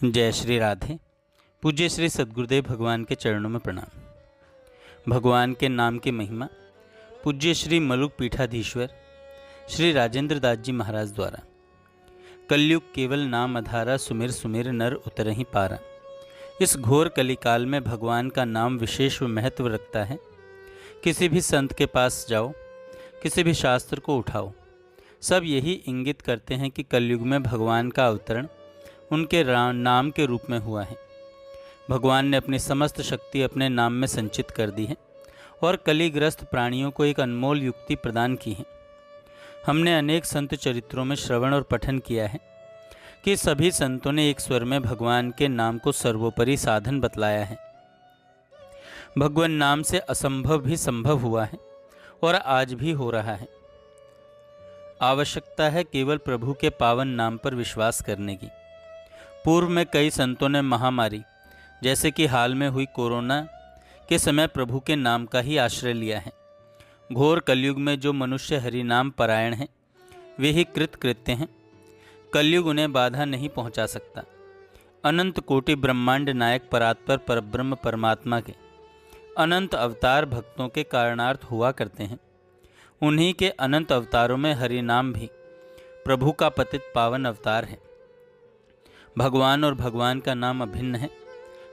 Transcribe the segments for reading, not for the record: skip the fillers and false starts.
जय श्री राधे। पूज्य श्री सद्गुरुदेव भगवान के चरणों में प्रणाम। भगवान के नाम की महिमा पूज्य श्री मलुक पीठाधीश्वर श्री राजेंद्र दास जी महाराज द्वारा। कलयुग केवल नाम अधारा, सुमिर सुमिर नर उतरहि पारा। इस घोर कलिकाल में भगवान का नाम विशेष महत्व रखता है। किसी भी संत के पास जाओ, किसी भी शास्त्र को उठाओ, सब यही इंगित करते हैं कि कलयुग में भगवान का अवतरण उनके नाम के रूप में हुआ है। भगवान ने अपनी समस्त शक्ति अपने नाम में संचित कर दी है और कलिग्रस्त प्राणियों को एक अनमोल युक्ति प्रदान की है। हमने अनेक संत चरित्रों में श्रवण और पठन किया है कि सभी संतों ने एक स्वर में भगवान के नाम को सर्वोपरि साधन बतलाया है। भगवान नाम से असंभव भी संभव हुआ है और आज भी हो रहा है। आवश्यकता है केवल प्रभु के पावन नाम पर विश्वास करने की। पूर्व में कई संतों ने महामारी जैसे कि हाल में हुई कोरोना के समय प्रभु के नाम का ही आश्रय लिया है। घोर कलयुग में जो मनुष्य हरिनाम परायण हैं वे ही कृतकृत्य हैं। कलयुग उन्हें बाधा नहीं पहुंचा सकता। अनंत कोटि ब्रह्मांड नायक परात्पर परब्रह्म परमात्मा के अनंत अवतार भक्तों के कारणार्थ हुआ करते हैं। उन्हीं के अनंत अवतारों में हरिनाम भी प्रभु का पतित पावन अवतार है। भगवान और भगवान का नाम अभिन्न है।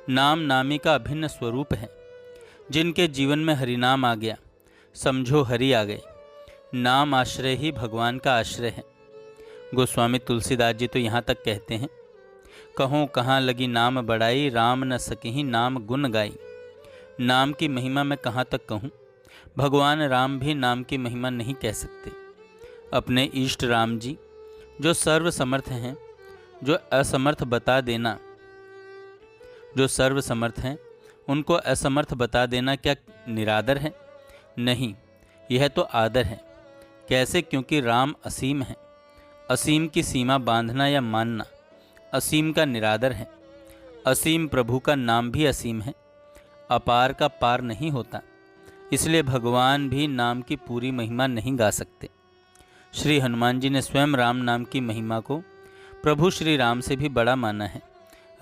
नाम नामी का अभिन्न स्वरूप है। जिनके जीवन में हरिनाम आ गया समझो हरि आ गए। नाम आश्रय ही भगवान का आश्रय है। गोस्वामी तुलसीदास जी तो यहाँ तक कहते हैं, कहो कहाँ लगी नाम बढ़ाई, राम न सकेहि नाम गुण गाई। नाम की महिमा मैं कहाँ तक कहूँ। भगवान राम भी नाम की महिमा नहीं कह सकते। अपने इष्ट राम जी जो सर्व समर्थ हैं, जो असमर्थ बता देना, जो सर्व समर्थ हैं उनको असमर्थ बता देना क्या निरादर है? नहीं, यह तो आदर है। कैसे? क्योंकि राम असीम है। असीम की सीमा बांधना या मानना असीम का निरादर है। असीम प्रभु का नाम भी असीम है। अपार का पार नहीं होता। इसलिए भगवान भी नाम की पूरी महिमा नहीं गा सकते। श्री हनुमान जी ने स्वयं राम नाम की महिमा को प्रभु श्री राम से भी बड़ा माना है।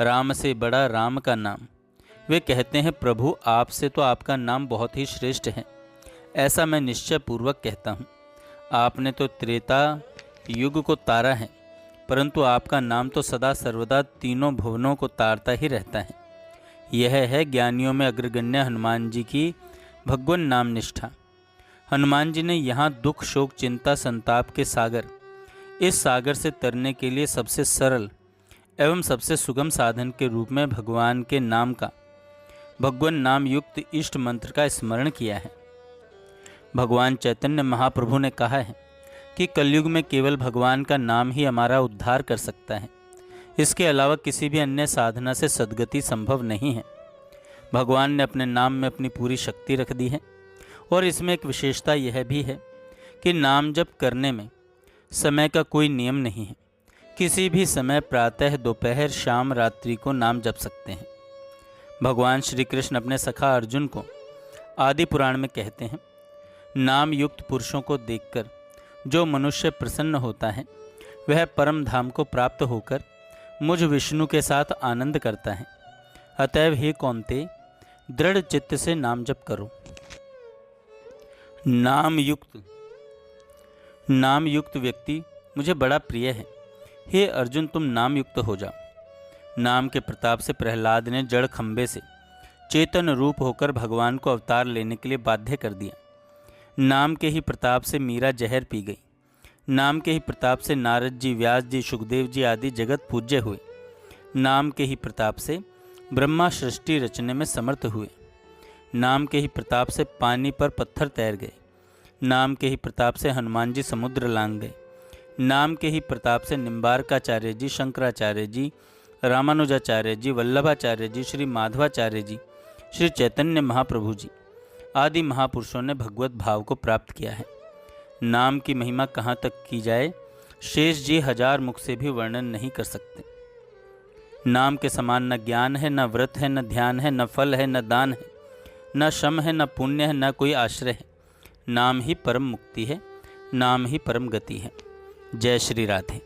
राम से बड़ा राम का नाम। वे कहते हैं, प्रभु आपसे तो आपका नाम बहुत ही श्रेष्ठ है। ऐसा मैं निश्चय पूर्वक कहता हूँ। आपने तो त्रेता युग को तारा है, परंतु आपका नाम तो सदा सर्वदा तीनों भुवनों को तारता ही रहता है। यह है ज्ञानियों में अग्रगण्य हनुमान जी की भगवान नाम निष्ठा। हनुमान जी ने यहाँ दुख शोक चिंता संताप के सागर, इस सागर से तरने के लिए सबसे सरल एवं सबसे सुगम साधन के रूप में भगवान के नाम का, भगवान नाम युक्त इष्ट मंत्र का स्मरण किया है। भगवान चैतन्य महाप्रभु ने कहा है कि कलयुग में केवल भगवान का नाम ही हमारा उद्धार कर सकता है। इसके अलावा किसी भी अन्य साधना से सद्गति संभव नहीं है। भगवान ने अपने नाम में अपनी पूरी शक्ति रख दी है और इसमें एक विशेषता यह भी है कि नाम जप करने में समय का कोई नियम नहीं है। किसी भी समय प्रातः, दोपहर, शाम, रात्रि को नाम जप सकते हैं। भगवान श्री कृष्ण अपने सखा अर्जुन को आदि पुराण में कहते हैं, नाम युक्त पुरुषों को देखकर जो मनुष्य प्रसन्न होता है वह परम धाम को प्राप्त होकर मुझ विष्णु के साथ आनंद करता है। अतएव हे कौन्तेय, दृढ़ चित्त से नाम जप करो। नाम युक्त व्यक्ति मुझे बड़ा प्रिय है। हे अर्जुन, तुम नाम युक्त हो जाओ। नाम के प्रताप से प्रहलाद ने जड़ खंबे से चेतन रूप होकर भगवान को अवतार लेने के लिए बाध्य कर दिया। नाम के ही प्रताप से मीरा जहर पी गई। नाम के ही प्रताप से नारद जी, व्यास जी, सुखदेव जी आदि जगत पूज्य हुए। नाम के ही प्रताप से ब्रह्मा सृष्टि रचने में समर्थ हुए। नाम के ही प्रताप से पानी पर पत्थर तैर गए। नाम के ही प्रताप से हनुमान जी समुद्र लांघ गए। नाम के ही प्रताप से निम्बारकाचार्य जी, शंकराचार्य जी, रामानुजाचार्य जी, वल्लभाचार्य जी, श्री माधवाचार्य जी, श्री चैतन्य महाप्रभु जी आदि महापुरुषों ने भगवत भाव को प्राप्त किया है। नाम की महिमा कहाँ तक की जाए, शेष जी हजार मुख से भी वर्णन नहीं कर सकते। नाम के समान न ज्ञान है, न व्रत है, न ध्यान है, न फल है, न दान है, न शम है, न पुण्य है, न कोई आश्रय है। नाम ही परम मुक्ति है। नाम ही परम गति है। जय श्री राधे।